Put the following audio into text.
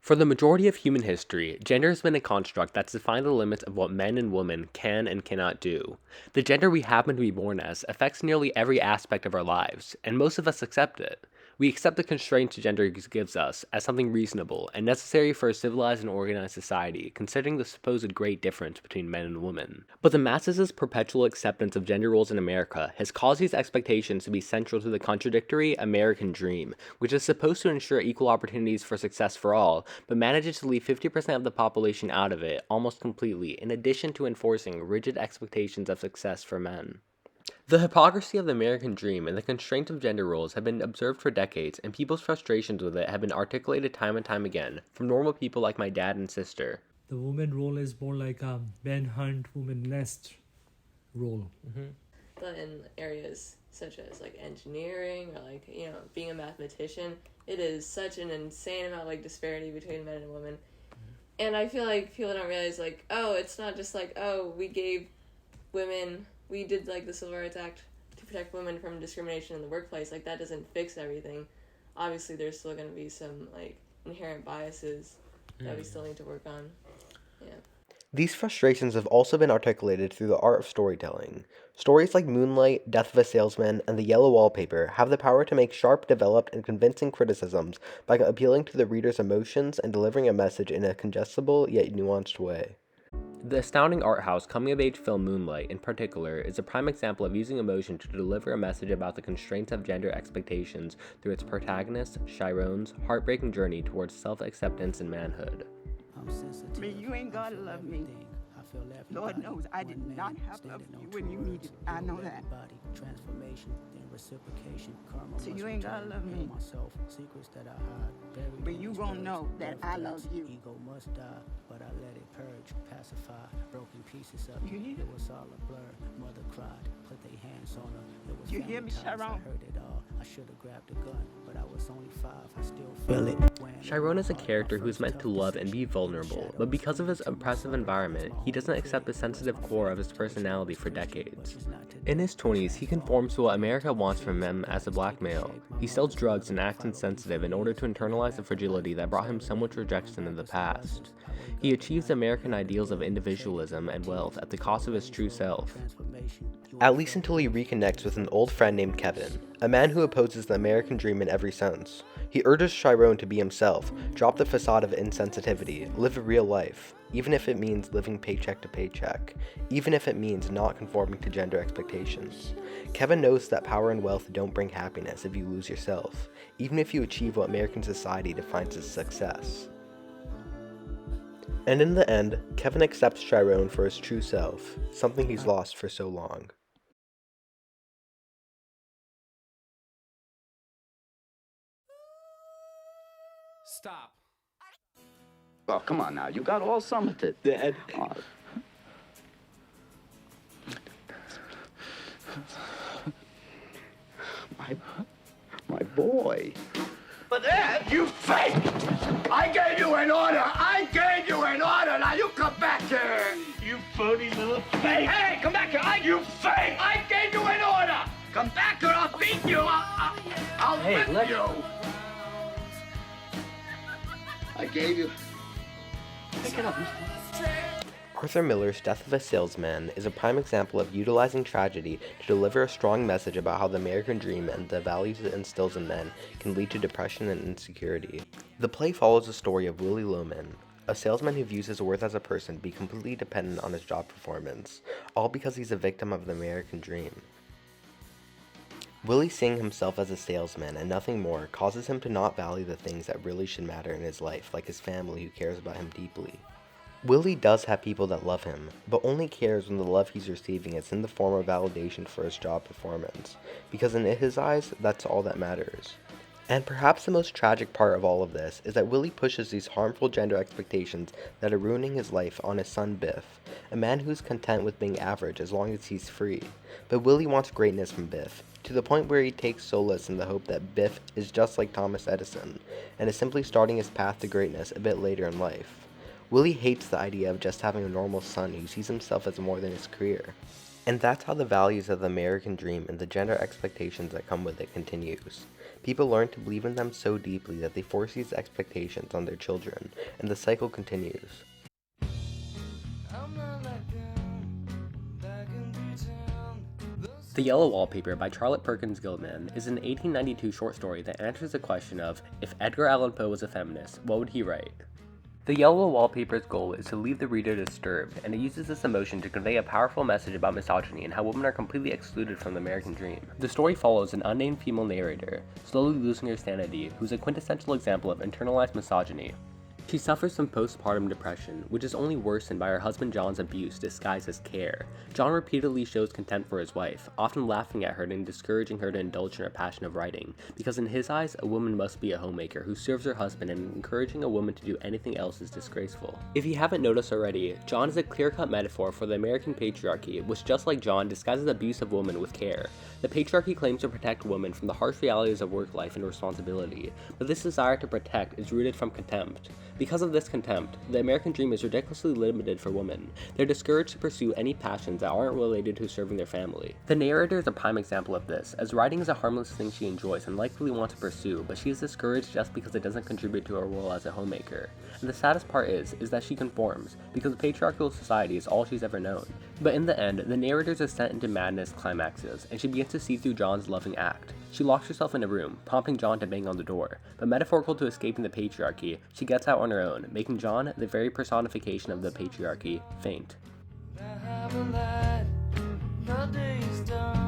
For the majority of human history, gender has been a construct that's defined the limits of what men and women can and cannot do. The gender we happen to be born as affects nearly every aspect of our lives, and most of us accept it. We accept the constraints gender gives us as something reasonable and necessary for a civilized and organized society, considering the supposed great difference between men and women. But the masses' perpetual acceptance of gender roles in America has caused these expectations to be central to the contradictory American dream, which is supposed to ensure equal opportunities for success for all, but manages to leave 50% of the population out of it almost completely, in addition to enforcing rigid expectations of success for men. The hypocrisy of the American dream and the constraints of gender roles have been observed for decades, and people's frustrations with it have been articulated time and time again, from normal people like my dad and sister. The woman role is more like a Ben Hunt woman nest role. But in areas such as like engineering or like being a mathematician, it is such an insane amount of like disparity between men and women. And I feel like people don't realize like, oh, it's not just like, oh, we did like the Civil Rights Act to protect women from discrimination in the workplace. Like that doesn't fix everything. Obviously there's still going to be some like inherent biases that we still need to work on. Yeah. These frustrations have also been articulated through the art of storytelling. Stories like Moonlight, Death of a Salesman, and The Yellow Wallpaper have the power to make sharp, developed, and convincing criticisms by appealing to the reader's emotions and delivering a message in a digestible yet nuanced way. The astounding art house coming-of-age film Moonlight, in particular, is a prime example of using emotion to deliver a message about the constraints of gender expectations through its protagonist, Chiron's, heartbreaking journey towards self-acceptance and manhood. You ain't gotta love me. Lord knows I did not have love for you when you needed it. I know that. So you ain't gotta love me. But you gonna know that I love you. You hear? You hear me, Sharon? Chiron is a character who is meant to love and be vulnerable, but because of his oppressive environment, he doesn't accept the sensitive core of his personality for decades. In his 20s, he conforms to what America wants from him as a black male. He sells drugs and acts insensitive in order to internalize the fragility that brought him so much rejection in the past. He achieves American ideals of individualism and wealth at the cost of his true self. At least until he reconnects with an old friend named Kevin, a man who opposes the American dream in every sense. He urges Chiron to be himself, drop the facade of insensitivity, live a real life, even if it means living paycheck to paycheck, even if it means not conforming to gender expectations. Kevin knows that power and wealth don't bring happiness if you lose yourself, even if you achieve what American society defines as success. And in the end, Kevin accepts Chiron for his true self, something he's lost for so long. Stop. Oh, come on now. You got all summer to... Dad. Oh. My boy. But Dad, you fake! I gave you an order! I gave you an order! Now you come back here! You phony little fake! Hey, come back here! You fake! I gave you an order! Come back here, I'll beat you! I'll whip you! I gave you... Pick it up. Arthur Miller's Death of a Salesman is a prime example of utilizing tragedy to deliver a strong message about how the American dream and the values it instills in men can lead to depression and insecurity. The play follows the story of Willie Loman, a salesman who views his worth as a person to be completely dependent on his job performance, all because he's a victim of the American dream. Willie seeing himself as a salesman and nothing more causes him to not value the things that really should matter in his life, like his family who cares about him deeply. Willie does have people that love him, but only cares when the love he's receiving is in the form of validation for his job performance, because in his eyes, that's all that matters. And perhaps the most tragic part of all of this is that Willie pushes these harmful gender expectations that are ruining his life on his son Biff, a man who's content with being average as long as he's free. But Willie wants greatness from Biff, to the point where he takes solace in the hope that Biff is just like Thomas Edison, and is simply starting his path to greatness a bit later in life. Willie hates the idea of just having a normal son who sees himself as more than his career. And that's how the values of the American dream and the gender expectations that come with it continues. People learn to believe in them so deeply that they force these expectations on their children, and the cycle continues. The Yellow Wallpaper by Charlotte Perkins Gilman is an 1892 short story that answers the question of, if Edgar Allan Poe was a feminist, what would he write? The Yellow Wallpaper's goal is to leave the reader disturbed, and it uses this emotion to convey a powerful message about misogyny and how women are completely excluded from the American dream. The story follows an unnamed female narrator, slowly losing her sanity, who's a quintessential example of internalized misogyny. She suffers from postpartum depression, which is only worsened by her husband John's abuse disguised as care. John repeatedly shows contempt for his wife, often laughing at her and discouraging her to indulge in her passion of writing, because in his eyes, a woman must be a homemaker who serves her husband, and encouraging a woman to do anything else is disgraceful. If you haven't noticed already, John is a clear-cut metaphor for the American patriarchy, which just like John, disguises abuse of women with care. The patriarchy claims to protect women from the harsh realities of work life and responsibility, but this desire to protect is rooted from contempt. Because of this contempt, the American dream is ridiculously limited for women. They're discouraged to pursue any passions that aren't related to serving their family. The narrator is a prime example of this, as writing is a harmless thing she enjoys and likely wants to pursue, but she is discouraged just because it doesn't contribute to her role as a homemaker. And the saddest part is that she conforms, because patriarchal society is all she's ever known. But in the end, the narrator's ascent into madness climaxes, and she begins to see through John's loving act. She locks herself in a room, prompting John to bang on the door, but metaphorical to escaping the patriarchy, she gets out on her own, making John, the very personification of the patriarchy, faint. The day is done.